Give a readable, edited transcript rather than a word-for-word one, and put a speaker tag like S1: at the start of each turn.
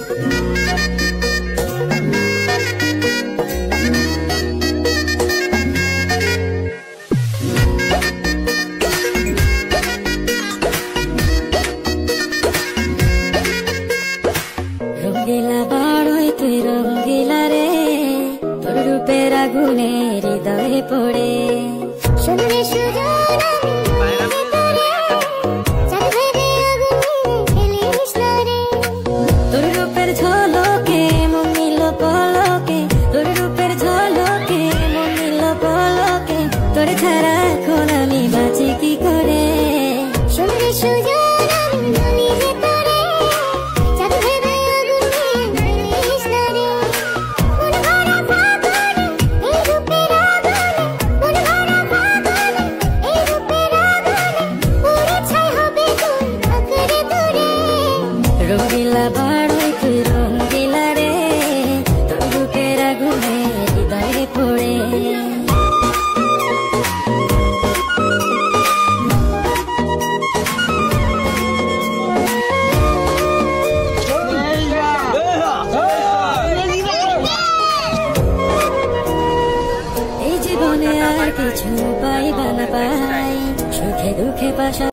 S1: রঙ্গিলা বাড়ই তুই রঙ্গিলা রে, তোর রূপের আগুনে হৃদয়ে পড়ে। শুনলে সুজন তোর রূপের ঝলকে মন নিল পলকে, তোর রূপের ঝলকে মন নিল পলকে, তোর ছাড়া এখন আমি বাঁচি কি করে। শুনলে সুজন রঙ্গিলা বাড়ই তুই রঙ্গিলা রে, তোর রূপের আগুনে হৃদয়ে পড়ে। এই জীবনে আর কিছু পাইবা না পাই, সুখে দুঃখে পাশা